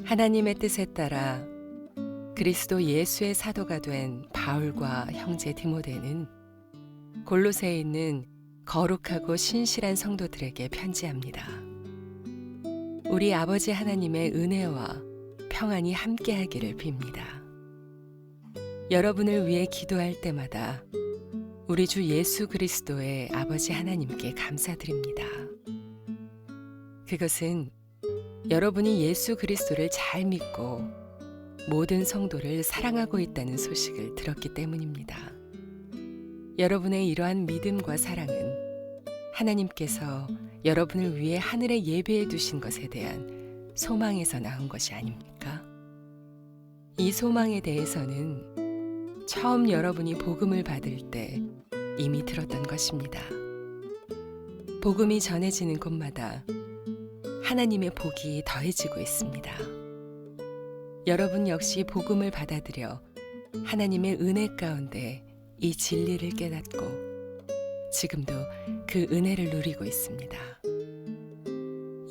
하나님의 뜻에 따라 그리스도 예수의 사도가 된 바울과 형제 디모데는 골로새에 있는 거룩하고 신실한 성도들에게 편지합니다. 우리 아버지 하나님의 은혜와 평안이 함께하기를 빕니다. 여러분을 위해 기도할 때마다 우리 주 예수 그리스도의 아버지 하나님께 감사드립니다. 그것은 여러분이 예수 그리스도를 잘 믿고 모든 성도를 사랑하고 있다는 소식을 들었기 때문입니다. 여러분의 이러한 믿음과 사랑은 하나님께서 여러분을 위해 하늘에 예배해 두신 것에 대한 소망에서 나온 것이 아닙니까? 이 소망에 대해서는 처음 여러분이 복음을 받을 때 이미 들었던 것입니다. 복음이 전해지는 곳마다 하나님의 복이 더해지고 있습니다. 여러분 역시 복음을 받아들여 하나님의 은혜 가운데 이 진리를 깨닫고 지금도 그 은혜를 누리고 있습니다.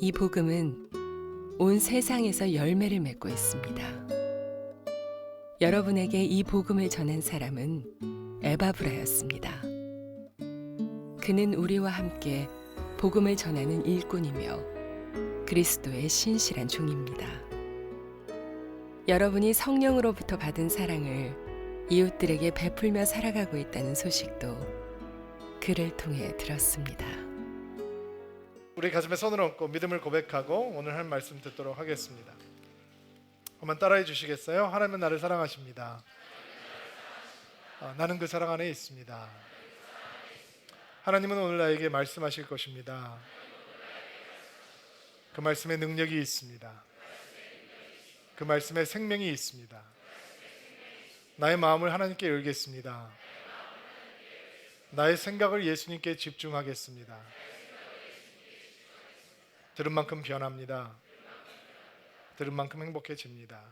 이 복음은 온 세상에서 열매를 맺고 있습니다. 여러분에게 이 복음을 전한 사람은 에바브라였습니다. 그는 우리와 함께 복음을 전하는 일꾼이며 그리스도의 신실한 종입니다. 여러분이 성령으로부터 받은 사랑을 이웃들에게 베풀며 살아가고 있다는 소식도 그를 통해 들었습니다. 우리 가슴에 손을 얹고 믿음을 고백하고 오늘 할 말씀 듣도록 하겠습니다. 한번 따라해 주시겠어요? 하나님은 나를 사랑하십니다. 나는 그 사랑 안에 있습니다. 하나님은 오늘 나에게 말씀하실 것입니다. 그 말씀에 능력이 있습니다. 그 말씀에 생명이 있습니다. 나의 마음을 하나님께 열겠습니다. 나의 생각을 예수님께 집중하겠습니다. 들은 만큼 변합니다. 들은 만큼 행복해집니다.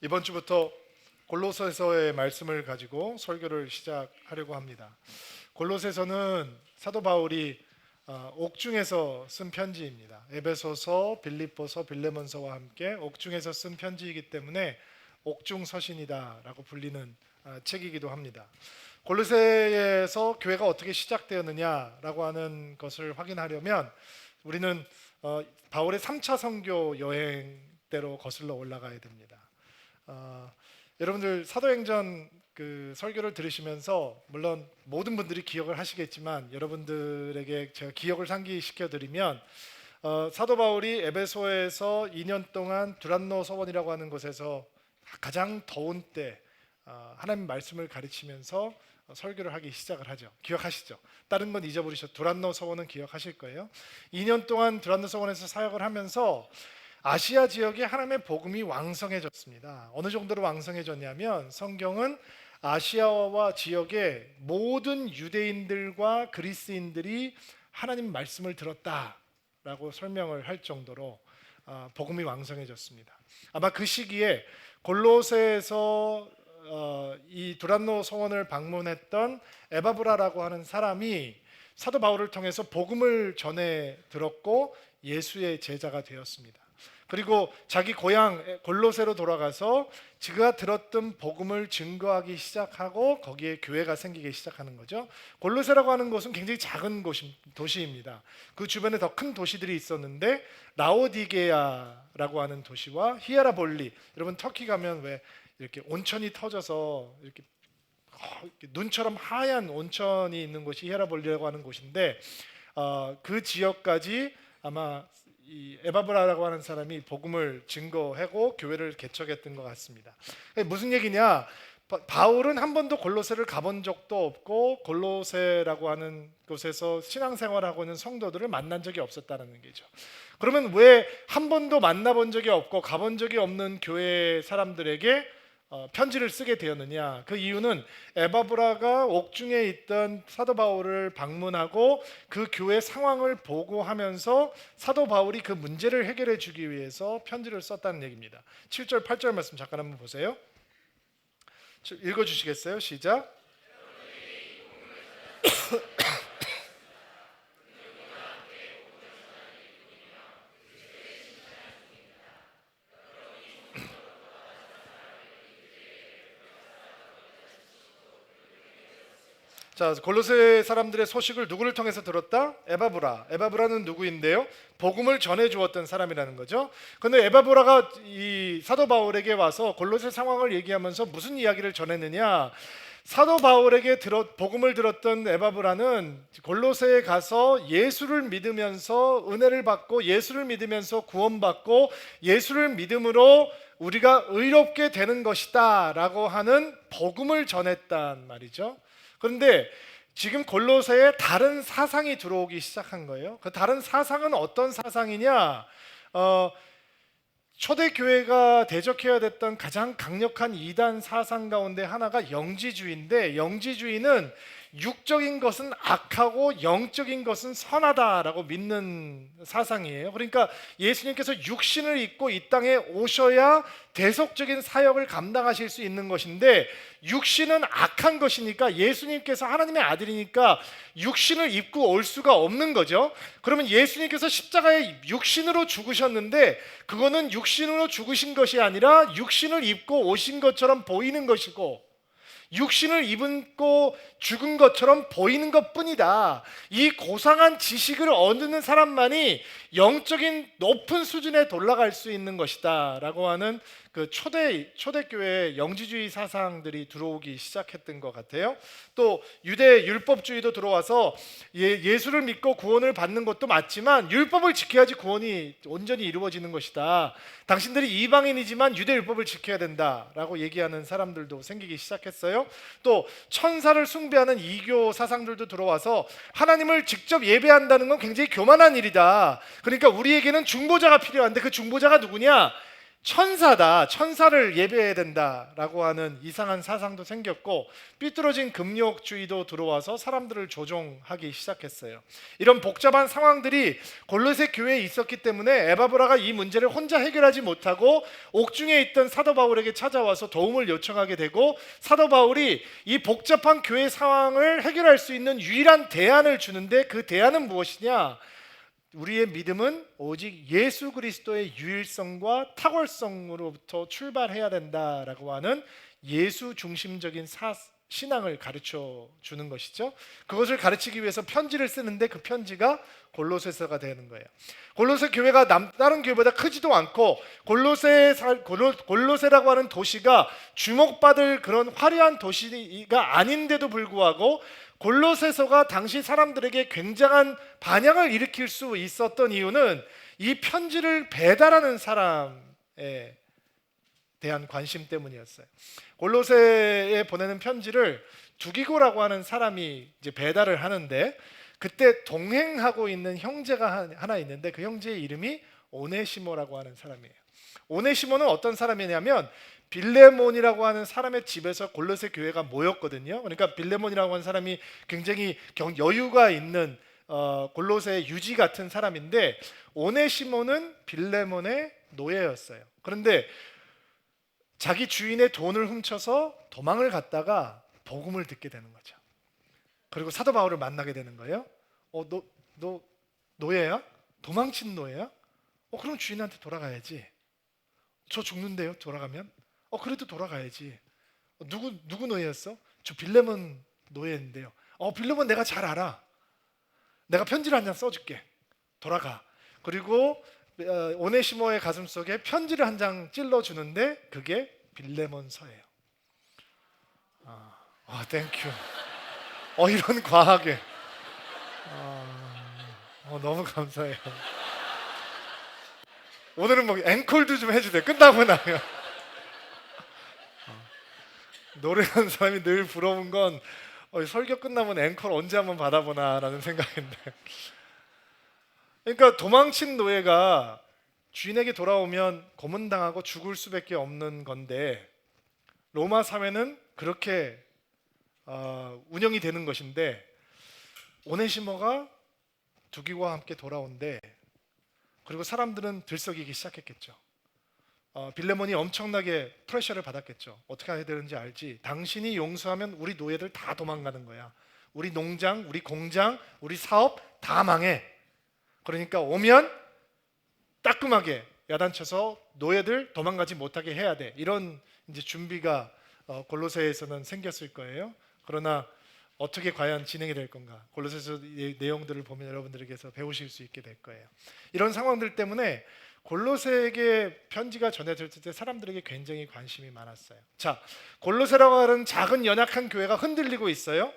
이번 주부터 골로새서의 말씀을 가지고 설교를 시작하려고 합니다. 골로새서는 사도 바울이 옥중에서 쓴 편지입니다. 에베소서, 빌립보서, 빌레몬서와 함께 옥중에서 쓴 편지이기 때문에 옥중서신이다라고 불리는 책이기도 합니다. 골로새에서 교회가 어떻게 시작되었느냐라고 하는 것을 확인하려면 우리는 바울의 3차 선교 여행 때로 거슬러 올라가야 됩니다. 여러분들 사도행전 그 설교를 들으시면서 물론 모든 분들이 기억을 하시겠지만 여러분들에게 제가 기억을 상기시켜 드리면 사도 바울이 에베소에서 2년 동안 두란노 서원이라고 하는 곳에서 가장 더운 때 하나님 말씀을 가르치면서 설교를 하기 시작을 하죠. 기억하시죠? 다른 건 잊어버리셔도 두란노 서원은 기억하실 거예요. 2년 동안 두란노 서원에서 사역을 하면서 아시아 지역에 하나님의 복음이 왕성해졌습니다. 어느 정도로 왕성해졌냐면 성경은 아시아와 지역의 모든 유대인들과 그리스인들이 하나님 말씀을 들었다라고 설명을 할 정도로 복음이 왕성해졌습니다. 아마 그 시기에 골로새에서 이 두란노 성원을 방문했던 에바브라라고 하는 사람이 사도 바울을 통해서 복음을 전해 들었고 예수의 제자가 되었습니다. 그리고 자기 고향 골로새로 돌아가서 그가 들었던 복음을 증거하기 시작하고 거기에 교회가 생기기 시작하는 거죠. 골로새라고 하는 곳은 굉장히 작은 도시입니다. 그 주변에 더 큰 도시들이 있었는데 라오디게아라고 하는 도시와 히에라볼리, 여러분 터키 가면 왜 이렇게 온천이 터져서 이렇게 눈처럼 하얀 온천이 있는 곳이 히에라볼리라고 하는 곳인데 그 지역까지 아마 이 에바브라라고 하는 사람이 복음을 증거하고 교회를 개척했던 것 같습니다. 무슨 얘기냐? 바울은 한 번도 골로새를 가본 적도 없고 골로새라고 하는 곳에서 신앙생활하고 있는 성도들을 만난 적이 없었다는 얘기죠. 그러면 왜 한 번도 만나본 적이 없고 가본 적이 없는 교회 사람들에게 편지를 쓰게 되었느냐? 그 이유는 에바브라가 옥중에 있던 사도 바울을 방문하고 그 교회 상황을 보고하면서 사도 바울이 그 문제를 해결해 주기 위해서 편지를 썼다는 얘기입니다. 7절 8절 말씀 잠깐 한번 보세요. 읽어주시겠어요? 시작. 자, 골로새 사람들의 소식을 누구를 통해서 들었다? 에바브라. 에바브라는 누구인데요? 복음을 전해 주었던 사람이라는 거죠. 근데 에바브라가 이 사도 바울에게 와서 골로새 상황을 얘기하면서 무슨 이야기를 전했느냐? 사도 바울에게 복음을 들었던 에바브라는 골로새에 가서 예수를 믿으면서 은혜를 받고 예수를 믿으면서 구원받고 예수를 믿음으로 우리가 의롭게 되는 것이다 라고 하는 복음을 전했단 말이죠. 그런데 지금 골로새에 다른 사상이 들어오기 시작한 거예요. 그 다른 사상은 어떤 사상이냐? 초대교회가 대적해야 됐던 가장 강력한 이단 사상 가운데 하나가 영지주의인데, 영지주의는 육적인 것은 악하고 영적인 것은 선하다라고 믿는 사상이에요. 그러니까 예수님께서 육신을 입고 이 땅에 오셔야 대속적인 사역을 감당하실 수 있는 것인데, 육신은 악한 것이니까 예수님께서 하나님의 아들이니까 육신을 입고 올 수가 없는 거죠. 그러면 예수님께서 십자가에 육신으로 죽으셨는데 그거는 육신으로 죽으신 것이 아니라 육신을 입고 오신 것처럼 보이는 것이고 육신을 입고 죽은 것처럼 보이는 것뿐이다. 이 고상한 지식을 얻는 사람만이 영적인 높은 수준에 올라갈 수 있는 것이다 라고 하는 그 초대교회의 영지주의 사상들이 들어오기 시작했던 것 같아요. 또 유대 율법주의도 들어와서 예수를 믿고 구원을 받는 것도 맞지만 율법을 지켜야지 구원이 온전히 이루어지는 것이다. 당신들이 이방인이지만 유대 율법을 지켜야 된다라고 얘기하는 사람들도 생기기 시작했어요. 또 천사를 숭배하는 이교 사상들도 들어와서 하나님을 직접 예배한다는 건 굉장히 교만한 일이다. 그러니까 우리에게는 중보자가 필요한데 그 중보자가 누구냐? 천사다. 천사를 예배해야 된다라고 하는 이상한 사상도 생겼고, 삐뚤어진 금욕주의도 들어와서 사람들을 조종하기 시작했어요. 이런 복잡한 상황들이 골로새 교회에 있었기 때문에 에바브라가 이 문제를 혼자 해결하지 못하고 옥중에 있던 사도 바울에게 찾아와서 도움을 요청하게 되고, 사도 바울이 이 복잡한 교회 상황을 해결할 수 있는 유일한 대안을 주는데, 그 대안은 무엇이냐? 우리의 믿음은 오직 예수 그리스도의 유일성과 탁월성으로부터 출발해야 된다라고 하는 예수 중심적인 신앙을 가르쳐 주는 것이죠. 그것을 가르치기 위해서 편지를 쓰는데 그 편지가 골로새서가 되는 거예요. 골로새 교회가 다른 교회보다 크지도 않고 골로새라고 하는 도시가 주목받을 그런 화려한 도시가 아닌데도 불구하고 골로새서가 당시 사람들에게 굉장한 반향을 일으킬 수 있었던 이유는 이 편지를 배달하는 사람에 대한 관심 때문이었어요. 골로새에 보내는 편지를 두기고라고 하는 사람이 이제 배달을 하는데, 그때 동행하고 있는 형제가 하나 있는데 그 형제의 이름이 오네시모라고 하는 사람이에요. 오네시모는 어떤 사람이냐면 빌레몬이라고 하는 사람의 집에서 골로새 교회가 모였거든요. 그러니까 빌레몬이라고 하는 사람이 굉장히 여유가 있는 골로새 유지 같은 사람인데, 오네시모는 빌레몬의 노예였어요. 그런데 자기 주인의 돈을 훔쳐서 도망을 갔다가 복음을 듣게 되는 거죠. 그리고 사도 바울을 만나게 되는 거예요. 너 노예야? 도망친 노예야? 그럼 주인한테 돌아가야지. 저 죽는데요, 돌아가면? 그래도 돌아가야지. 누구 노예였어? 저 빌레몬 노예인데요. 빌레몬 내가 잘 알아. 내가 편지를 한 장 써줄게. 돌아가. 그리고 오네시모의 가슴속에 편지를 한 장 찔러주는데 그게 빌레몬서예요. 땡큐. 이런 과하게. 너무 감사해요. 오늘은 뭐 앵콜도 좀 해주세요. 끝나고 나면. 노래하는 사람이 늘 부러운 건 설교 끝나면 앵콜 언제 한번 받아보나라는 생각인데, 그러니까 도망친 노예가 주인에게 돌아오면 고문당하고 죽을 수밖에 없는 건데, 로마 사회는 그렇게 운영이 되는 것인데, 오네시모가 두기와 함께 돌아온대. 그리고 사람들은 들썩이기 시작했겠죠. 빌레몬이 엄청나게 프레셔를 받았겠죠. 어떻게 해야 되는지 알지? 당신이 용서하면 우리 노예들 다 도망가는 거야. 우리 농장, 우리 공장, 우리 사업 다 망해. 그러니까 오면 따끔하게 야단쳐서 노예들 도망가지 못하게 해야 돼. 이런 이제 준비가 골로새에서는 생겼을 거예요. 그러나 어떻게 과연 진행이 될 건가? 골로새서 내용들을 보면 여러분들에게서 배우실 수 있게 될 거예요. 이런 상황들 때문에 골로새에게 편지가 전해졌을 때 사람들에게 굉장히 관심이 많았어요. 자, 골로새라고 하는 작은 연약한 교회가 흔들리고 있어요.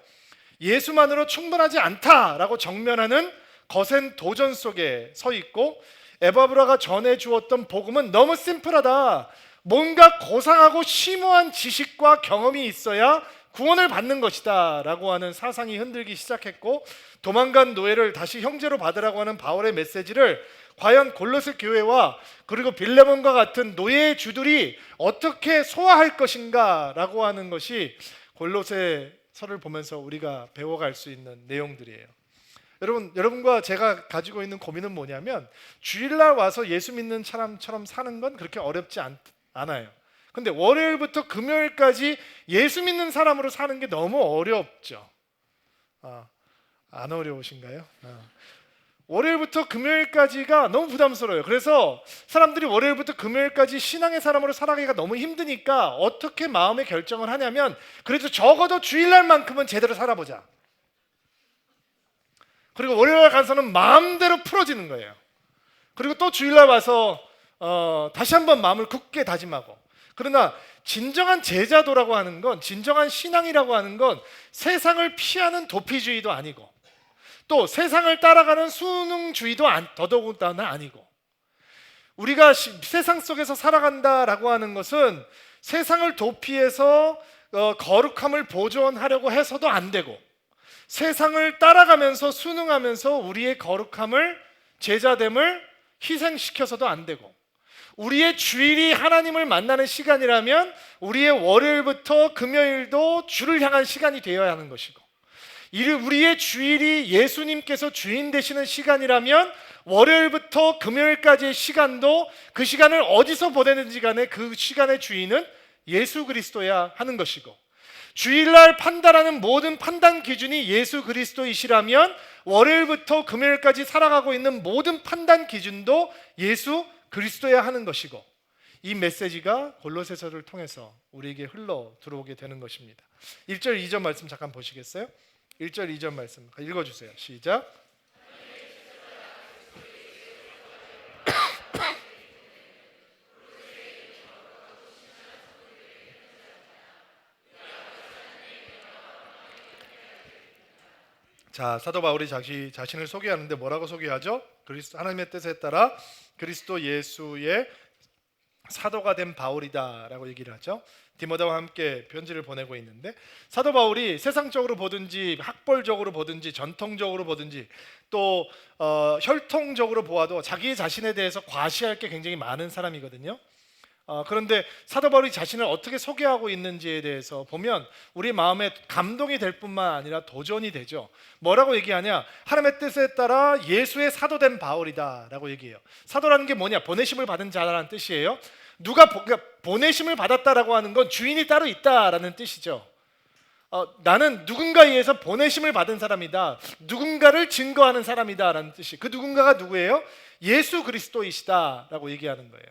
예수만으로 충분하지 않다라고 정면하는 거센 도전 속에 서 있고, 에바브라가 전해 주었던 복음은 너무 심플하다. 뭔가 고상하고 심오한 지식과 경험이 있어야 구원을 받는 것이다 라고 하는 사상이 흔들기 시작했고, 도망간 노예를 다시 형제로 받으라고 하는 바울의 메시지를 과연 골로새 교회와 그리고 빌레몬과 같은 노예의 주들이 어떻게 소화할 것인가 라고 하는 것이 골로새서를 보면서 우리가 배워갈 수 있는 내용들이에요. 여러분과 제가 가지고 있는 고민은 뭐냐면, 주일날 와서 예수 믿는 사람처럼 사는 건 그렇게 어렵지 않아요. 근데 월요일부터 금요일까지 예수 믿는 사람으로 사는 게 너무 어렵죠. 안 어려우신가요? 월요일부터 금요일까지가 너무 부담스러워요. 그래서 사람들이 월요일부터 금요일까지 신앙의 사람으로 살아가기가 너무 힘드니까 어떻게 마음의 결정을 하냐면, 그래도 적어도 주일날만큼은 제대로 살아보자. 그리고 월요일 가서는 마음대로 풀어지는 거예요. 그리고 또 주일날 와서 다시 한번 마음을 굳게 다짐하고. 그러나 진정한 제자도라고 하는 건, 진정한 신앙이라고 하는 건 세상을 피하는 도피주의도 아니고, 또 세상을 따라가는 수능주의도 더더군다나 아니고, 우리가 세상 속에서 살아간다라고 하는 것은 세상을 도피해서 거룩함을 보존하려고 해서도 안 되고, 세상을 따라가면서 순응하면서 우리의 거룩함을, 제자됨을 희생시켜서도 안 되고, 우리의 주일이 하나님을 만나는 시간이라면 우리의 월요일부터 금요일도 주를 향한 시간이 되어야 하는 것이고, 우리의 주일이 예수님께서 주인 되시는 시간이라면 월요일부터 금요일까지의 시간도 그 시간을 어디서 보내는지 간에 그 시간의 주인은 예수 그리스도야 하는 것이고, 주일날 판단하는 모든 판단 기준이 예수 그리스도이시라면 월요일부터 금요일까지 살아가고 있는 모든 판단 기준도 예수 그리스도야 하는 것이고, 이 메시지가 골로새서를 통해서 우리에게 흘러 들어오게 되는 것입니다. 1절 2절 말씀 잠깐 보시겠어요? 1절 2절 말씀 읽어주세요. 시작. 자, 사도 바울이 자신을 소개하는데 뭐라고 소개하죠? 하나님의 뜻에 따라 그리스도 예수의 사도가 된 바울이다라고 얘기를 하죠. 디모데와 함께 편지를 보내고 있는데, 사도 바울이 세상적으로 보든지 학벌적으로 보든지 전통적으로 보든지 또 혈통적으로 보아도 자기 자신에 대해서 과시할 게 굉장히 많은 사람이거든요. 그런데 사도 바울이 자신을 어떻게 소개하고 있는지에 대해서 보면 우리 마음에 감동이 될 뿐만 아니라 도전이 되죠. 뭐라고 얘기하냐? 하나님의 뜻에 따라 예수의 사도된 바울이다 라고 얘기해요. 사도라는 게 뭐냐? 보내심을 받은 자라는 뜻이에요. 누가 보내심을 받았다라고 하는 건 주인이 따로 있다라는 뜻이죠. 나는 누군가에 의해서 보내심을 받은 사람이다, 누군가를 증거하는 사람이다 라는 뜻이, 그 누군가가 누구예요? 예수 그리스도이시다 라고 얘기하는 거예요.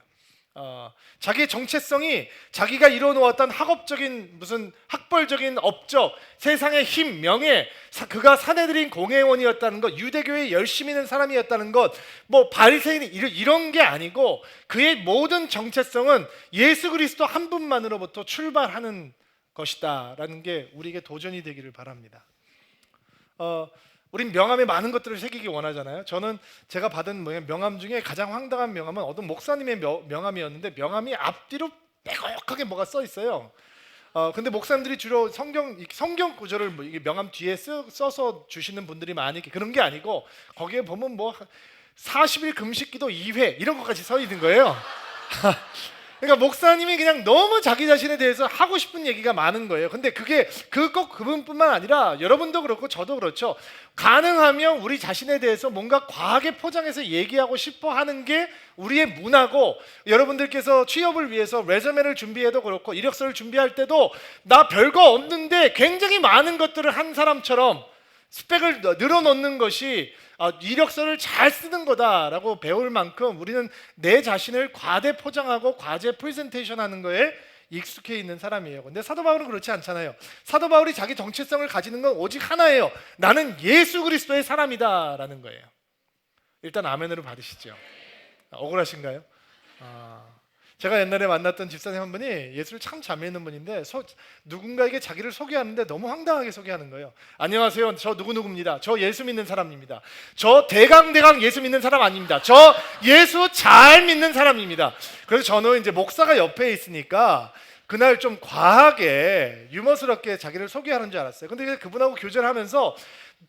자기의 정체성이 자기가 이뤄놓았던 학업적인 무슨 학벌적인 업적, 세상의 힘, 명예, 그가 사내들인 공회원이었다는 것, 유대교에 열심히 있는 사람이었다는 것, 뭐 바리새인 이런 게 아니고 그의 모든 정체성은 예수 그리스도 한 분만으로부터 출발하는 것이다 라는 게 우리에게 도전이 되기를 바랍니다. 우린 명함에 많은 것들을 새기기 원하잖아요. 저는 제가 받은 명함 중에 가장 황당한 명함은 어떤 목사님의 명함이었는데, 명함이 앞뒤로 빼곡하게 뭐가 써 있어요. 근데 목사님들이 주로 성경 구절을 이게 명함 뒤에 써서 주시는 분들이 많이 그런 게 아니고, 거기에 보면 뭐 40일 금식기도 2회 이런 것까지 써 있는 거예요. 그러니까 목사님이 그냥 너무 자기 자신에 대해서 하고 싶은 얘기가 많은 거예요. 근데 그게 꼭 그분뿐만 아니라 여러분도 그렇고 저도 그렇죠. 가능하면 우리 자신에 대해서 뭔가 과하게 포장해서 얘기하고 싶어 하는 게 우리의 문화고, 여러분들께서 취업을 위해서 레저메를 준비해도 그렇고 이력서를 준비할 때도 나 별거 없는데 굉장히 많은 것들을 한 사람처럼 스펙을 늘어놓는 것이 이력서를 잘 쓰는 거다라고 배울 만큼 우리는 내 자신을 과대 포장하고 과제 프레젠테이션 하는 거에 익숙해 있는 사람이에요. 근데 사도 바울은 그렇지 않잖아요. 사도 바울이 자기 정체성을 가지는 건 오직 하나예요. 나는 예수 그리스도의 사람이다라는 거예요. 일단 아멘으로 받으시죠. 억울하신가요? 제가 옛날에 만났던 집사님 한 분이 예수를 참 잘 믿는 분인데 누군가에게 자기를 소개하는데 너무 황당하게 소개하는 거예요. 안녕하세요, 저 누구누구입니다. 저 예수 믿는 사람입니다. 저 대강 예수 믿는 사람 아닙니다. 저 예수 잘 믿는 사람입니다. 그래서 저는 이제 목사가 옆에 있으니까 그날 좀 과하게 유머스럽게 자기를 소개하는 줄 알았어요. 근데 그분하고 교제를 하면서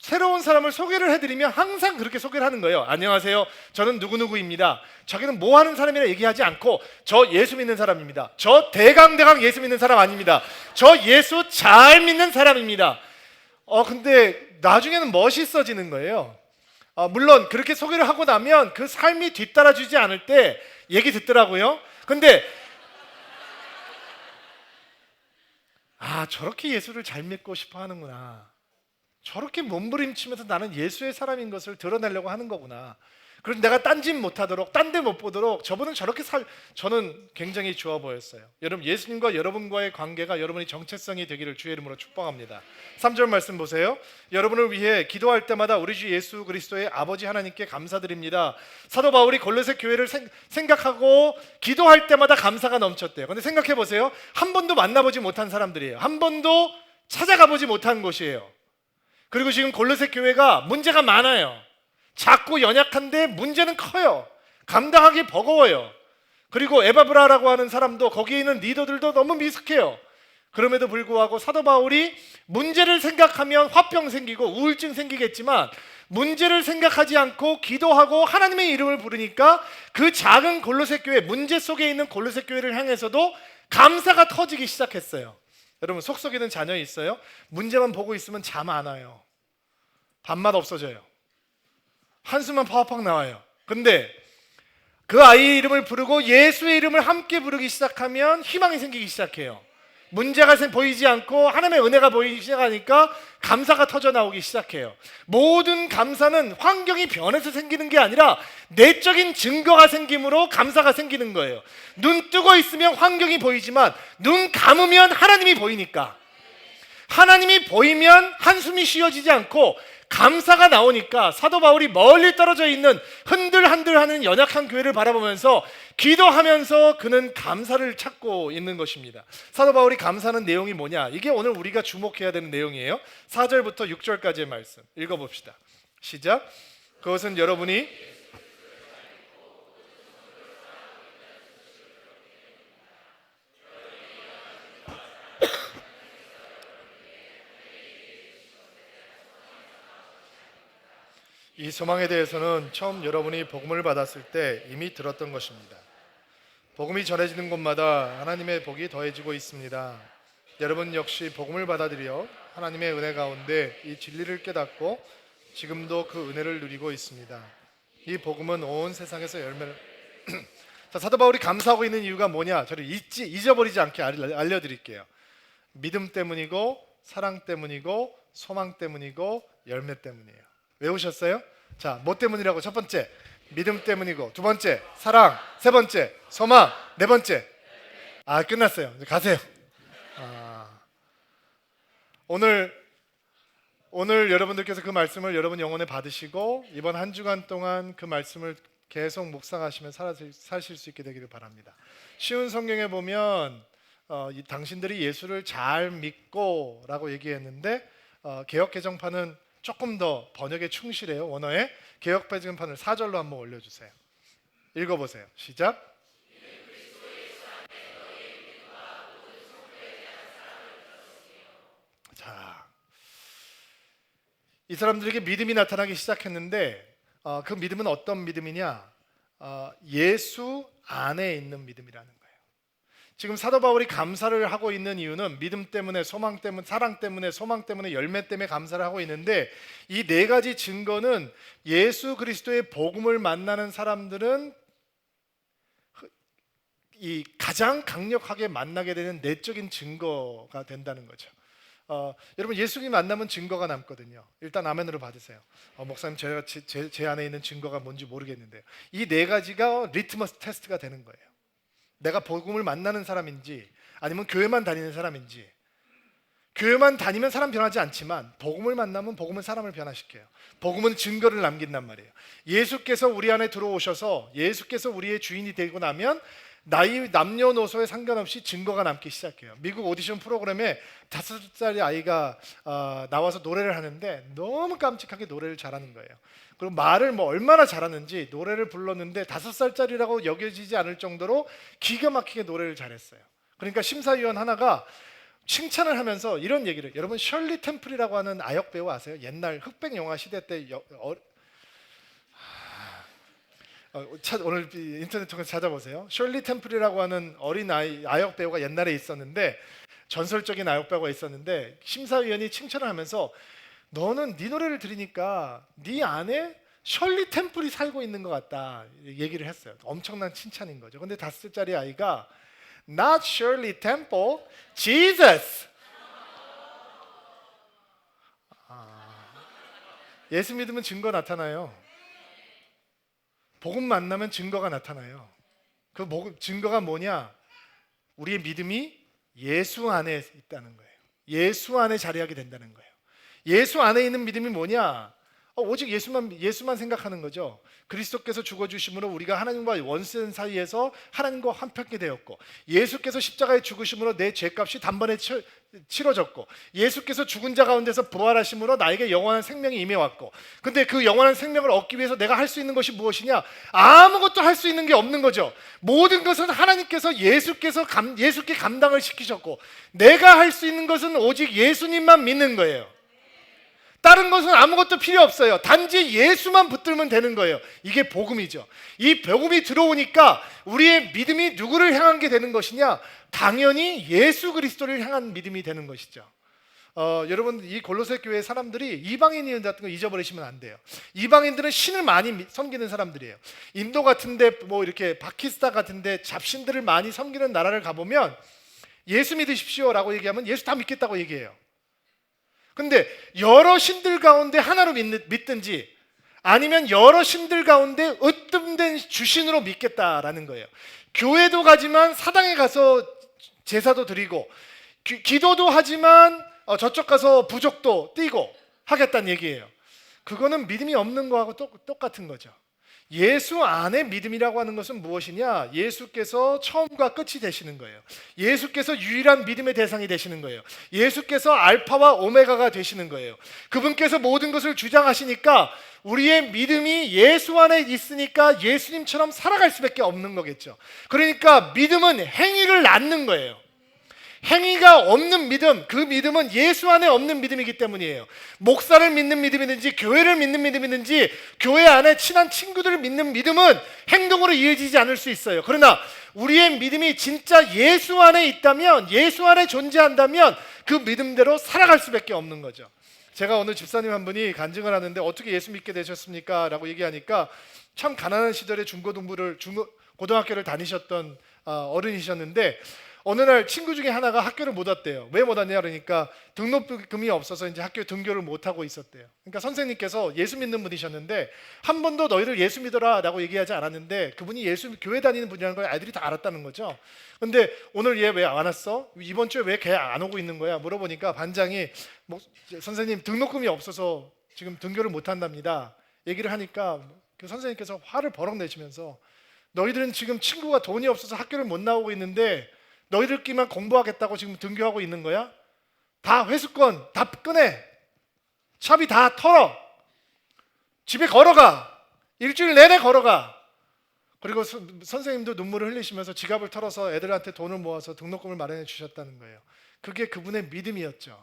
새로운 사람을 소개를 해드리면 항상 그렇게 소개를 하는 거예요. 안녕하세요, 저는 누구누구입니다. 자기는 뭐 하는 사람이라 얘기하지 않고 저 예수 믿는 사람입니다. 저 대강 예수 믿는 사람 아닙니다. 저 예수 잘 믿는 사람입니다. 근데 나중에는 멋있어지는 거예요. 물론 그렇게 소개를 하고 나면 그 삶이 뒤따라주지 않을 때 얘기 듣더라고요. 근데 저렇게 예수를 잘 믿고 싶어 하는구나. 저렇게 몸부림치면서 나는 예수의 사람인 것을 드러내려고 하는 거구나. 그래서 내가 딴짓 못하도록, 딴 데 못 보도록 저분은 저렇게 저는 굉장히 좋아 보였어요. 여러분, 예수님과 여러분과의 관계가 여러분의 정체성이 되기를 주의 이름으로 축복합니다. 3절 말씀 보세요. 여러분을 위해 기도할 때마다 우리 주 예수 그리스도의 아버지 하나님께 감사드립니다. 사도 바울이 골로새 교회를 생각하고 기도할 때마다 감사가 넘쳤대요. 근데 생각해 보세요. 한 번도 만나보지 못한 사람들이에요. 한 번도 찾아가 보지 못한 곳이에요. 그리고 지금 골로새 교회가 문제가 많아요. 작고 연약한데 문제는 커요. 감당하기 버거워요. 그리고 에바브라라고 하는 사람도, 거기에 있는 리더들도 너무 미숙해요. 그럼에도 불구하고 사도 바울이 문제를 생각하면 화병 생기고 우울증 생기겠지만 문제를 생각하지 않고 기도하고 하나님의 이름을 부르니까 그 작은 골로새 교회, 문제 속에 있는 골로새 교회를 향해서도 감사가 터지기 시작했어요. 여러분, 속썩이는 자녀 있어요? 문제만 보고 있으면 잠 안 와요. 밥맛 없어져요. 한숨만 팍팍 나와요. 근데 그 아이의 이름을 부르고 예수의 이름을 함께 부르기 시작하면 희망이 생기기 시작해요. 문제가 보이지 않고 하나님의 은혜가 보이기 시작하니까 감사가 터져 나오기 시작해요. 모든 감사는 환경이 변해서 생기는 게 아니라 내적인 증거가 생김으로 감사가 생기는 거예요. 눈 뜨고 있으면 환경이 보이지만 눈 감으면 하나님이 보이니까, 하나님이 보이면 한숨이 쉬어지지 않고 감사가 나오니까 사도 바울이 멀리 떨어져 있는 흔들흔들하는 연약한 교회를 바라보면서 기도하면서 그는 감사를 찾고 있는 것입니다. 사도 바울이 감사하는 내용이 뭐냐? 이게 오늘 우리가 주목해야 되는 내용이에요. 4절부터 6절까지의 말씀 읽어봅시다. 시작. 그것은 여러분이 이 소망에 대해서는 처음 여러분이 복음을 받았을 때 이미 들었던 것입니다. 복음이 전해지는 곳마다 하나님의 복이 더해지고 있습니다. 여러분 역시 복음을 받아들여 하나님의 은혜 가운데 이 진리를 깨닫고 지금도 그 은혜를 누리고 있습니다. 이 복음은 온 세상에서 열매를 자, 사도 바울이 감사하고 있는 이유가 뭐냐? 저를 잊어버리지 않게 알려드릴게요. 믿음 때문이고 사랑 때문이고 소망 때문이고 열매 때문이에요. 외우셨어요? 자, 뭐 때문이라고? 첫 번째 믿음 때문이고, 두 번째 사랑, 세 번째 소망, 네 번째 끝났어요. 이제 가세요. 오늘 여러분들께서 그 말씀을 여러분 영혼에 받으시고 이번 한 주간 동안 그 말씀을 계속 묵상하시며 사실 수 있게 되기를 바랍니다. 쉬운 성경에 보면 당신들이 예수를 잘 믿고 라고 얘기했는데 개역개정판은 조금 더 번역에 충실해요. 원어에 개역개정판을 4절로 한번 올려주세요. 읽어보세요. 시작. 자, 이 사람들에게 믿음이 나타나기 시작했는데 그 믿음은 어떤 믿음이냐? 예수 안에 있는 믿음이라는 거예요. 지금 사도 바울이 감사를 하고 있는 이유는 믿음 때문에, 소망 때문에, 사랑 때문에, 소망 때문에, 열매 때문에 감사를 하고 있는데 이 네 가지 증거는 예수 그리스도의 복음을 만나는 사람들은 이 가장 강력하게 만나게 되는 내적인 증거가 된다는 거죠. 여러분, 예수님 만나면 증거가 남거든요. 일단 아멘으로 받으세요. 목사님, 제가 제 안에 있는 증거가 뭔지 모르겠는데요. 이 네 가지가 리트머스 테스트가 되는 거예요. 내가 복음을 만나는 사람인지 아니면 교회만 다니는 사람인지. 교회만 다니면 사람 변하지 않지만 복음을 만나면 복음은 사람을 변화시켜요. 복음은 증거를 남긴단 말이에요. 예수께서 우리 안에 들어오셔서 예수께서 우리의 주인이 되고 나면 나이 남녀노소에 상관없이 증거가 남기 시작해요. 미국 오디션 프로그램에 5살짜리 아이가 나와서 노래를 하는데 너무 깜찍하게 노래를 잘하는 거예요. 그리고 말을 뭐 얼마나 잘하는지 노래를 불렀는데 5살짜리라고 여겨지지 않을 정도로 기가 막히게 노래를 잘했어요. 그러니까 심사위원 하나가 칭찬을 하면서 이런 얘기를, 여러분 셜리 템플이라고 하는 아역 배우 아세요? 옛날 흑백 영화 시대 때 오늘 인터넷 통해서 찾아보세요. 셜리 템플이라고 하는 어린 아역 배우가 옛날에 있었는데, 전설적인 아역 배우가 있었는데 심사위원이 칭찬을 하면서 너는 네 노래를 들으니까 네 안에 셜리 템플이 살고 있는 것 같다 얘기를 했어요. 엄청난 칭찬인 거죠. 근데 5살짜리 아이가 Not Shirley Temple, Jesus. 예수 믿으면 증거 나타나요. 복음 만나면 증거가 나타나요. 그 증거가 뭐냐? 우리의 믿음이 예수 안에 있다는 거예요. 예수 안에 자리하게 된다는 거예요. 예수 안에 있는 믿음이 뭐냐? 오직 예수만 생각하는 거죠. 그리스도께서 죽어주심으로 우리가 하나님과 원수된 사이에서 하나님과 화평케 되었고, 예수께서 십자가에 죽으심으로 내 죄값이 단번에 치러졌고, 예수께서 죽은 자 가운데서 부활하심으로 나에게 영원한 생명이 임해왔고, 근데 그 영원한 생명을 얻기 위해서 내가 할 수 있는 것이 무엇이냐? 아무것도 할 수 있는 게 없는 거죠. 모든 것은 하나님께서 예수께 감당을 시키셨고, 내가 할 수 있는 것은 오직 예수님만 믿는 거예요. 다른 것은 아무것도 필요 없어요. 단지 예수만 붙들면 되는 거예요. 이게 복음이죠. 이 복음이 들어오니까 우리의 믿음이 누구를 향한 게 되는 것이냐? 당연히 예수 그리스도를 향한 믿음이 되는 것이죠. 여러분, 이 골로새 교회 사람들이 이방인 같은 거 잊어버리시면 안 돼요. 이방인들은 신을 많이 섬기는 사람들이에요. 인도 같은데 뭐 이렇게 파키스탄 같은데 잡신들을 많이 섬기는 나라를 가보면 예수 믿으십시오라고 얘기하면 예수 다 믿겠다고 얘기해요. 근데 여러 신들 가운데 하나로 믿든지 아니면 여러 신들 가운데 으뜸된 주신으로 믿겠다라는 거예요. 교회도 가지만 사당에 가서 제사도 드리고, 기도도 하지만 저쪽 가서 부족도 띄고 하겠다는 얘기예요. 그거는 믿음이 없는 거하고 똑같은 거죠. 예수 안에 믿음이라고 하는 것은 무엇이냐? 예수께서 처음과 끝이 되시는 거예요. 예수께서 유일한 믿음의 대상이 되시는 거예요. 예수께서 알파와 오메가가 되시는 거예요. 그분께서 모든 것을 주장하시니까 우리의 믿음이 예수 안에 있으니까 예수님처럼 살아갈 수밖에 없는 거겠죠. 그러니까 믿음은 행위를 낳는 거예요. 행위가 없는 믿음, 그 믿음은 예수 안에 없는 믿음이기 때문이에요. 목사를 믿는 믿음이든지 교회를 믿는 믿음이든지 교회 안에 친한 친구들을 믿는 믿음은 행동으로 이어지지 않을 수 있어요. 그러나 우리의 믿음이 진짜 예수 안에 있다면, 예수 안에 존재한다면 그 믿음대로 살아갈 수밖에 없는 거죠. 제가 오늘 집사님 한 분이 간증을 하는데 어떻게 예수 믿게 되셨습니까? 라고 얘기하니까 참 가난한 시절에 고등학교를 다니셨던 어른이셨는데, 어느 날 친구 중에 하나가 학교를 못 왔대요. 왜 못 왔냐 그러니까 등록금이 없어서 이제 학교 등교를 못 하고 있었대요. 그러니까 선생님께서 예수 믿는 분이셨는데 한 번도 너희를 예수 믿어라라고 얘기하지 않았는데 그분이 교회 다니는 분이라는 걸 아이들이 다 알았다는 거죠. 근데 오늘 얘 왜 안 왔어? 이번 주에 왜 걔 안 오고 있는 거야? 물어보니까 반장이 선생님 등록금이 없어서 지금 등교를 못 한답니다. 얘기를 하니까 그 선생님께서 화를 버럭 내시면서 너희들은 지금 친구가 돈이 없어서 학교를 못 나오고 있는데 너희들끼리만 공부하겠다고 지금 등교하고 있는 거야? 다 회수권 다 꺼내, 차비 다 털어, 집에 걸어가, 일주일 내내 걸어가. 그리고 선생님도 눈물을 흘리시면서 지갑을 털어서 애들한테 돈을 모아서 등록금을 마련해 주셨다는 거예요. 그게 그분의 믿음이었죠.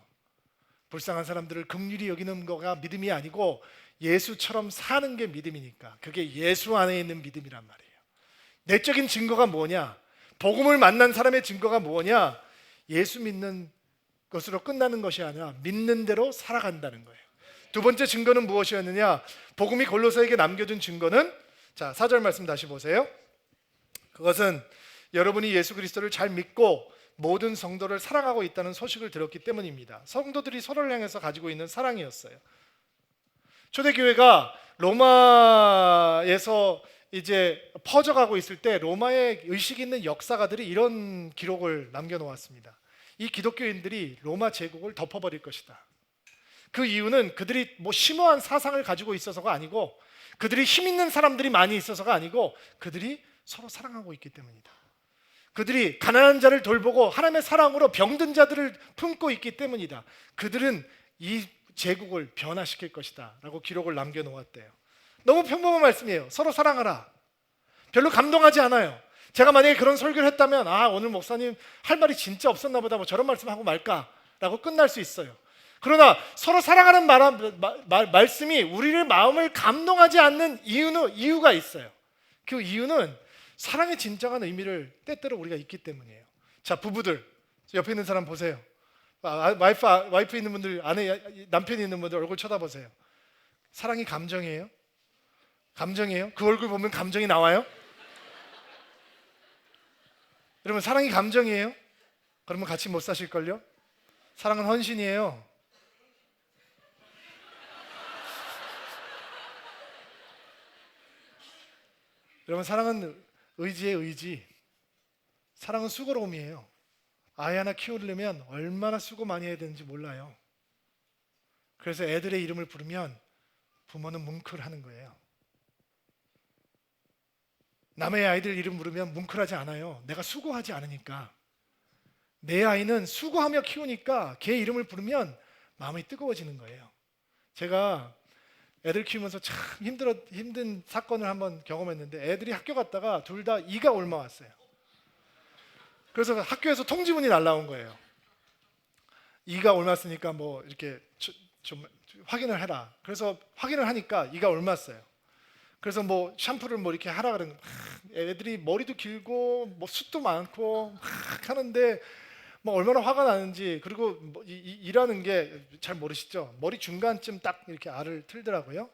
불쌍한 사람들을 긍휼히 여기는 거가 믿음이 아니고 예수처럼 사는 게 믿음이니까 그게 예수 안에 있는 믿음이란 말이에요. 내적인 증거가 뭐냐? 복음을 만난 사람의 증거가 뭐냐? 예수 믿는 것으로 끝나는 것이 아니라 믿는 대로 살아간다는 거예요. 두 번째 증거는 무엇이었느냐? 복음이 골로새에게 남겨준 증거는, 자 4절 말씀 다시 보세요. 그것은 여러분이 예수 그리스도를 잘 믿고 모든 성도를 사랑하고 있다는 소식을 들었기 때문입니다. 성도들이 서로를 향해서 가지고 있는 사랑이었어요. 초대교회가 로마에서 이제 퍼져가고 있을 때 로마에 의식 있는 역사가들이 이런 기록을 남겨놓았습니다. 이 기독교인들이 로마 제국을 덮어버릴 것이다. 그 이유는 그들이 뭐 심오한 사상을 가지고 있어서가 아니고, 그들이 힘 있는 사람들이 많이 있어서가 아니고, 그들이 서로 사랑하고 있기 때문이다. 그들이 가난한 자를 돌보고 하나님의 사랑으로 병든 자들을 품고 있기 때문이다. 그들은 이 제국을 변화시킬 것이다 라고 기록을 남겨놓았대요. 너무 평범한 말씀이에요. 서로 사랑하라. 별로 감동하지 않아요. 제가 만약에 그런 설교를 했다면 오늘 목사님 할 말이 진짜 없었나 보다, 뭐 저런 말씀하고 말까 라고 끝날 수 있어요. 그러나 서로 사랑하는 말씀이 우리의 마음을 감동하지 않는 이유가 있어요. 그 이유는 사랑의 진정한 의미를 때때로 우리가 잊기 때문이에요. 자, 부부들 옆에 있는 사람 보세요. 와이프 있는 분들, 남편이 있는 분들 얼굴 쳐다보세요. 사랑이 감정이에요? 감정이에요? 그 얼굴 보면 감정이 나와요? 여러분, 사랑이 감정이에요? 그러면 같이 못 사실걸요? 사랑은 헌신이에요. 여러분, 사랑은 의지의 의지. 사랑은 수고로움이에요. 아이 하나 키우려면 얼마나 수고 많이 해야 되는지 몰라요. 그래서 애들의 이름을 부르면 부모는 뭉클하는 거예요. 남의 아이들 이름 부르면 뭉클하지 않아요. 내가 수고하지 않으니까. 내 아이는 수고하며 키우니까 걔 이름을 부르면 마음이 뜨거워지는 거예요. 제가 애들 키우면서 참 힘든 사건을 한번 경험했는데, 애들이 학교 갔다가 둘 다 이가 옮아왔어요. 그래서 학교에서 통지문이 날라온 거예요. 이가 옮았으니까 뭐 이렇게 좀 확인을 해라. 그래서 확인을 하니까 이가 옮았어요. 그래서 뭐 샴푸를 뭐 이렇게 하라 그러는 거예요. 애들이 머리도 길고 뭐 숱도 많고 막 하는데 뭐 얼마나 화가 나는지. 그리고 뭐 일하는 게 잘 모르시죠? 머리 중간쯤 딱 이렇게 알을 틀더라고요.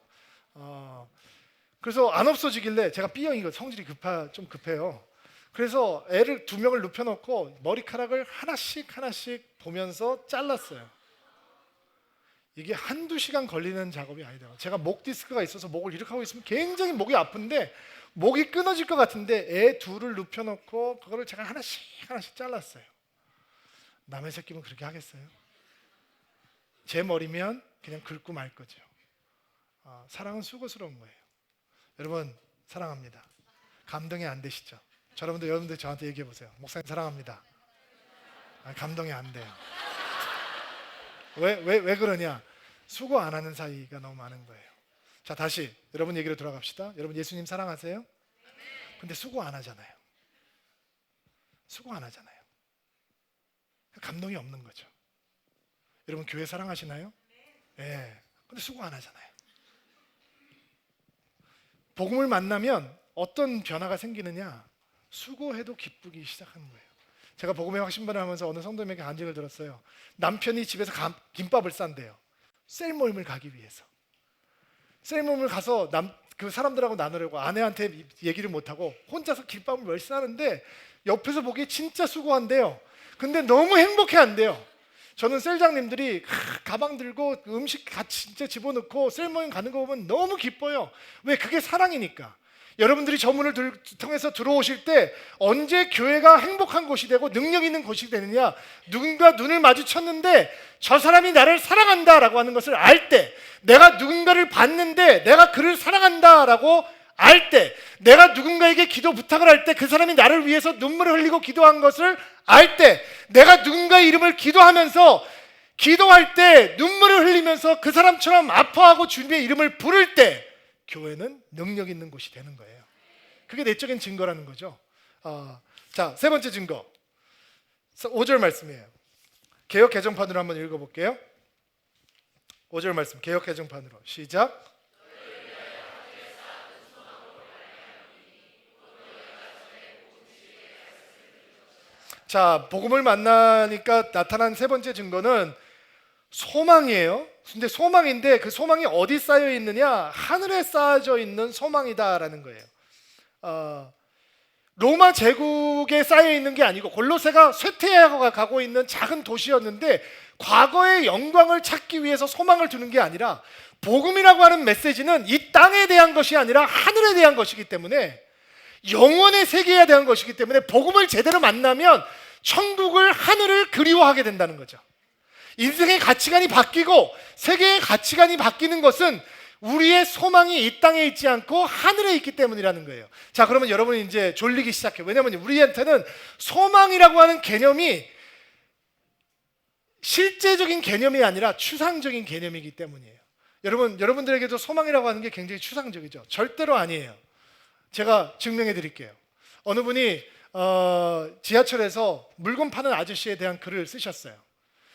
그래서 안 없어지길래, 제가 B형이고 성질이 좀 급해요. 그래서 애를 2명을 눕혀놓고 머리카락을 하나씩 보면서 잘랐어요. 이게 1-2시간 걸리는 작업이 아니더라고요. 제가 목 디스크가 있어서 목을 이렇게 하고 있으면 굉장히 목이 아픈데, 목이 끊어질 것 같은데 애 둘을 눕혀놓고 그거를 제가 하나씩 잘랐어요. 남의 새끼면 그렇게 하겠어요? 제 머리면 그냥 긁고 말 거죠. 사랑은 수고스러운 거예요. 여러분, 사랑합니다. 감동이 안 되시죠? 여러분들 저한테 얘기해 보세요. 목사님 사랑합니다. 감동이 안 돼요. 왜 그러냐? 수고 안 하는 사이가 너무 많은 거예요. 자, 다시 여러분 얘기로 돌아갑시다. 여러분, 예수님 사랑하세요? 근데 수고 안 하잖아요. 감동이 없는 거죠. 여러분, 교회 사랑하시나요? 네. 근데 수고 안 하잖아요. 복음을 만나면 어떤 변화가 생기느냐? 수고해도 기쁘기 시작하는 거예요. 제가 복음의 확신반을 하면서 어느 성도님에게 간증을 들었어요. 남편이 집에서 김밥을 싼대요. 셀 모임을 가기 위해서. 셀 모임을 가서 그 사람들하고 나누려고 아내한테 얘기를 못하고 혼자서 김밥을 열심히 싸는데, 옆에서 보기에 진짜 수고한대요. 근데 너무 행복해한대요. 저는 셀장님들이 가방 들고 음식 같이 진짜 집어넣고 셀 모임 가는 거 보면 너무 기뻐요. 왜? 그게 사랑이니까. 여러분들이 저 문을 통해서 들어오실 때 언제 교회가 행복한 곳이 되고 능력 있는 곳이 되느냐? 누군가 눈을 마주쳤는데 저 사람이 나를 사랑한다라고 하는 것을 알 때, 내가 누군가를 봤는데 내가 그를 사랑한다라고 알 때, 내가 누군가에게 기도 부탁을 할 때 그 사람이 나를 위해서 눈물을 흘리고 기도한 것을 알 때, 내가 누군가의 이름을 기도할 때 눈물을 흘리면서 그 사람처럼 아파하고 주님의 이름을 부를 때, 교회는 능력 있는 곳이 되는 거예요. 그게 내적인 증거라는 거죠. 자, 세 번째 증거, 5절 말씀이에요. 개역 개정판으로 한번 읽어볼게요. 5절 말씀, 개역 개정판으로 시작. 자, 복음을 만나니까 나타난 세 번째 증거는 소망이에요. 근데 소망인데 그 소망이 어디 쌓여 있느냐? 하늘에 쌓여져 있는 소망이다라는 거예요. 로마 제국에 쌓여 있는 게 아니고 골로새가 쇠퇴해가 가고 있는 작은 도시였는데 과거의 영광을 찾기 위해서 소망을 두는 게 아니라 복음이라고 하는 메시지는 이 땅에 대한 것이 아니라 하늘에 대한 것이기 때문에 영원의 세계에 대한 것이기 때문에 복음을 제대로 만나면 천국을 하늘을 그리워하게 된다는 거죠. 인생의 가치관이 바뀌고 세계의 가치관이 바뀌는 것은 우리의 소망이 이 땅에 있지 않고 하늘에 있기 때문이라는 거예요. 자, 그러면 여러분이 이제 졸리기 시작해요. 왜냐하면 우리한테는 소망이라고 하는 개념이 실제적인 개념이 아니라 추상적인 개념이기 때문이에요. 여러분들에게도 소망이라고 하는 게 굉장히 추상적이죠. 절대로 아니에요. 제가 증명해 드릴게요. 어느 분이 지하철에서 물건 파는 아저씨에 대한 글을 쓰셨어요.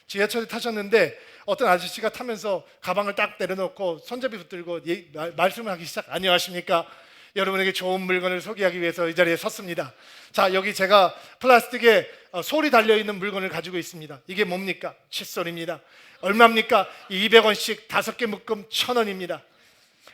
지하철에 타셨는데 어떤 아저씨가 타면서 가방을 딱 내려놓고 손잡이 붙들고 말씀을 하기 시작. 안녕하십니까? 여러분에게 좋은 물건을 소개하기 위해서 이 자리에 섰습니다. 자, 여기 제가 플라스틱에 솔이 달려있는 물건을 가지고 있습니다. 이게 뭡니까? 칫솔입니다. 얼마입니까? 200원씩 5개 묶음 1,000원입니다.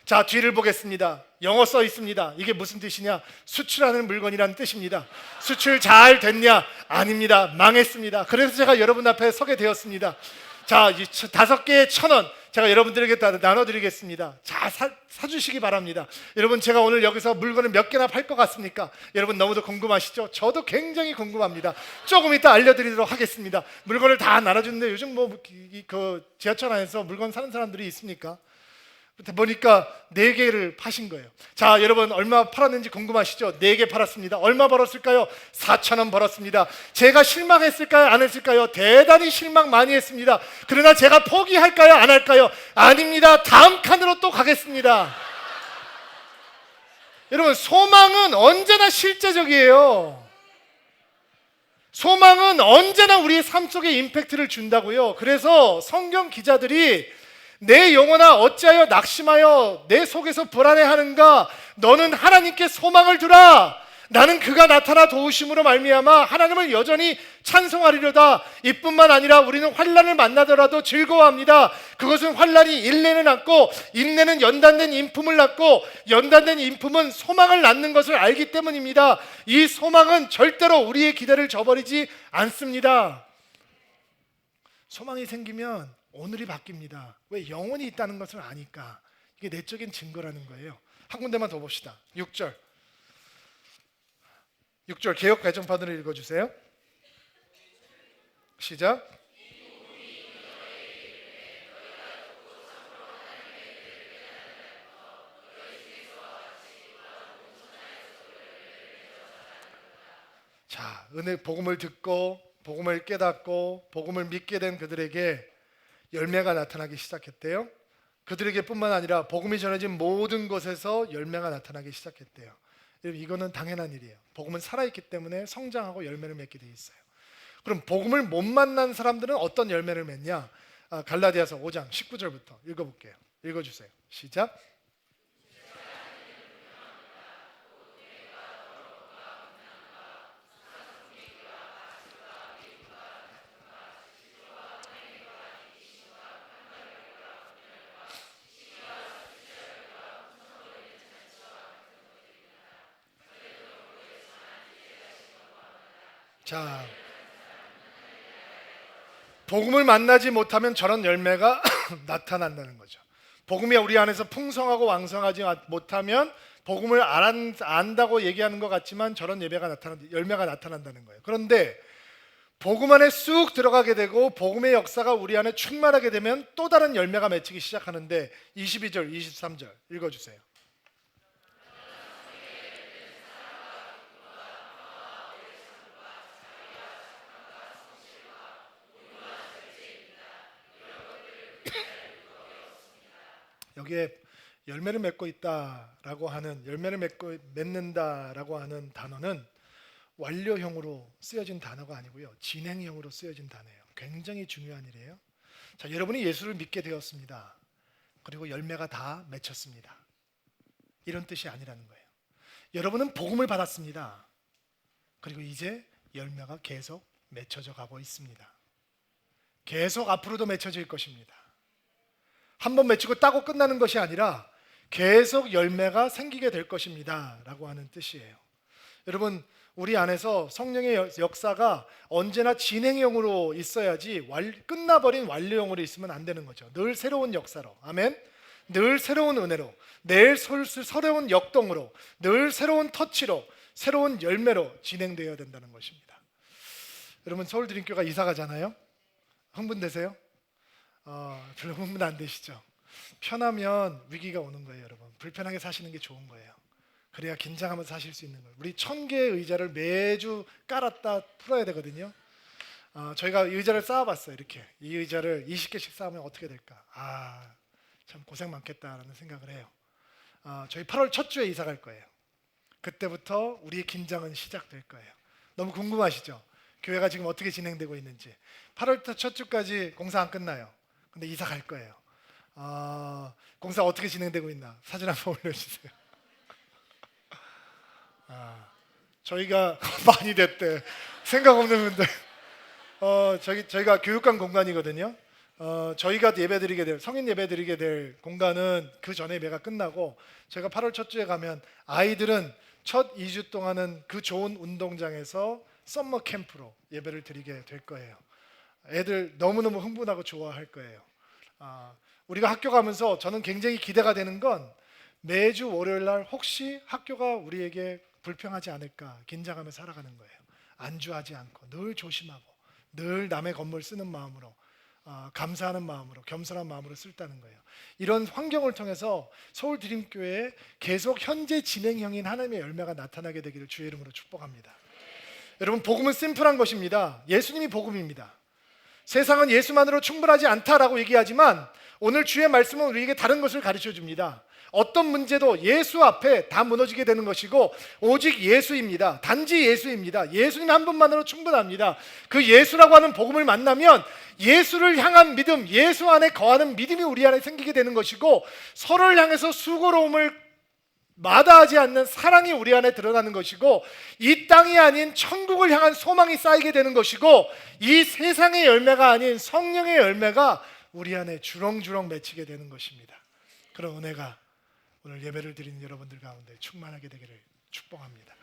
자, 뒤를 보겠습니다. 영어 써 있습니다. 이게 무슨 뜻이냐? 수출하는 물건이라는 뜻입니다. 수출 잘 됐냐? 아닙니다. 망했습니다. 그래서 제가 여러분 앞에 서게 되었습니다. 자, 이 5개에 1,000원 제가 여러분들에게 나눠드리겠습니다. 자, 사주시기 바랍니다. 여러분, 제가 오늘 여기서 물건을 몇 개나 팔 것 같습니까? 여러분 너무도 궁금하시죠? 저도 굉장히 궁금합니다. 조금 이따 알려드리도록 하겠습니다. 물건을 다 나눠주는데 요즘 그 지하철 안에서 물건 사는 사람들이 있습니까? 보니까 4개를 파신 거예요. 자, 여러분 얼마 팔았는지 궁금하시죠? 4개 팔았습니다. 얼마 벌었을까요? 4,000원 벌었습니다. 제가 실망했을까요? 안 했을까요? 대단히 실망 많이 했습니다. 그러나 제가 포기할까요? 안 할까요? 아닙니다. 다음 칸으로 또 가겠습니다. 여러분, 소망은 언제나 실제적이에요. 소망은 언제나 우리의 삶 속에 임팩트를 준다고요. 그래서 성경 기자들이 내 영혼아 어찌하여 낙심하여 내 속에서 불안해하는가? 너는 하나님께 소망을 두라. 나는 그가 나타나 도우심으로 말미암아 하나님을 여전히 찬송하리로다. 이뿐만 아니라 우리는 환난을 만나더라도 즐거워합니다. 그것은 환난이 인내는 낳고 인내는 연단된 인품을 낳고 연단된 인품은 소망을 낳는 것을 알기 때문입니다. 이 소망은 절대로 우리의 기대를 저버리지 않습니다. 소망이 생기면 오늘이 바뀝니다. 왜? 영원히 있다는 것을 아니까. 이게 내적인 증거라는 거예요. 한 군데만 더 봅시다. 6절 개역 개정판으로 읽어주세요. 시작. 자, 복음을 듣고 복음을 깨닫고 복음을 믿게 된 그들에게 열매가 나타나기 시작했대요. 그들에게 뿐만 아니라 복음이 전해진 모든 곳에서 열매가 나타나기 시작했대요. 이거는 당연한 일이에요. 복음은 살아있기 때문에 성장하고 열매를 맺게 돼 있어요. 그럼 복음을 못 만난 사람들은 어떤 열매를 맺냐? 갈라디아서 5장 19절부터 읽어볼게요. 읽어주세요. 시작. 자, 복음을 만나지 못하면 저런 열매가 나타난다는 거죠. 복음이 우리 안에서 풍성하고 왕성하지 못하면 복음을 안다고 얘기하는 것 같지만 저런 열매가 나타난다는 거예요. 그런데 복음 안에 쑥 들어가게 되고 복음의 역사가 우리 안에 충만하게 되면 또 다른 열매가 맺히기 시작하는데 22절, 23절 읽어주세요. 여기에 열매를 맺고 있다라고 하는 열매를 맺는다라고 하는 단어는 완료형으로 쓰여진 단어가 아니고요. 진행형으로 쓰여진 단어예요. 굉장히 중요한 일이에요. 자, 여러분이 예수를 믿게 되었습니다. 그리고 열매가 다 맺혔습니다. 이런 뜻이 아니라는 거예요. 여러분은 복음을 받았습니다. 그리고 이제 열매가 계속 맺혀져 가고 있습니다. 계속 앞으로도 맺혀질 것입니다. 한 번 맺히고 따고 끝나는 것이 아니라 계속 열매가 생기게 될 것입니다 라고 하는 뜻이에요. 여러분, 우리 안에서 성령의 역사가 언제나 진행형으로 있어야지 끝나버린 완료형으로 있으면 안 되는 거죠. 늘 새로운 역사로, 아멘. 늘 새로운 은혜로, 늘 새로운 역동으로, 늘 새로운 터치로, 새로운 열매로 진행되어야 된다는 것입니다. 여러분, 서울드림교가 이사 가잖아요. 흥분되세요? 별로 흥분 안 되시죠? 편하면 위기가 오는 거예요, 여러분. 불편하게 사시는 게 좋은 거예요. 그래야 긴장하면서 사실 수 있는 거예요. 우리 1000개의 의자를 매주 깔았다 풀어야 되거든요. 저희가 의자를 쌓아봤어요. 이렇게 이 의자를 20개씩 쌓으면 어떻게 될까? 참 고생 많겠다라는 생각을 해요. 저희 8월 첫 주에 이사 갈 거예요. 그때부터 우리의 긴장은 시작될 거예요. 너무 궁금하시죠? 교회가 지금 어떻게 진행되고 있는지. 8월 첫 주까지 공사 안 끝나요. 근데 이사 갈 거예요. 공사 어떻게 진행되고 있나 사진 한번 올려주세요. 저희가 많이 됐대. 생각 없는 분들. 저희가 교육관 공간이거든요. 저희가 예배드리게 될 성인 예배드리게 될 공간은 그 전에 예배가 끝나고 제가 8월 첫 주에 가면 아이들은 첫 2주 동안은 그 좋은 운동장에서 썸머 캠프로 예배를 드리게 될 거예요. 애들 너무너무 흥분하고 좋아할 거예요. 우리가 학교 가면서 저는 굉장히 기대가 되는 건 매주 월요일 날 혹시 학교가 우리에게 불평하지 않을까 긴장하며 살아가는 거예요. 안주하지 않고 늘 조심하고 늘 남의 건물 쓰는 마음으로 감사하는 마음으로 겸손한 마음으로 쓸다는 거예요. 이런 환경을 통해서 서울드림교회에 계속 현재 진행형인 하나님의 열매가 나타나게 되기를 주의 이름으로 축복합니다. 여러분, 복음은 심플한 것입니다. 예수님이 복음입니다. 세상은 예수만으로 충분하지 않다라고 얘기하지만 오늘 주의 말씀은 우리에게 다른 것을 가르쳐 줍니다. 어떤 문제도 예수 앞에 다 무너지게 되는 것이고 오직 예수입니다. 단지 예수입니다. 예수님 한 분만으로 충분합니다. 그 예수라고 하는 복음을 만나면 예수를 향한 믿음, 예수 안에 거하는 믿음이 우리 안에 생기게 되는 것이고 서로를 향해서 수고로움을 마다하지 않는 사랑이 우리 안에 드러나는 것이고 이 땅이 아닌 천국을 향한 소망이 쌓이게 되는 것이고 이 세상의 열매가 아닌 성령의 열매가 우리 안에 주렁주렁 맺히게 되는 것입니다. 그런 은혜가 오늘 예배를 드리는 여러분들 가운데 충만하게 되기를 축복합니다.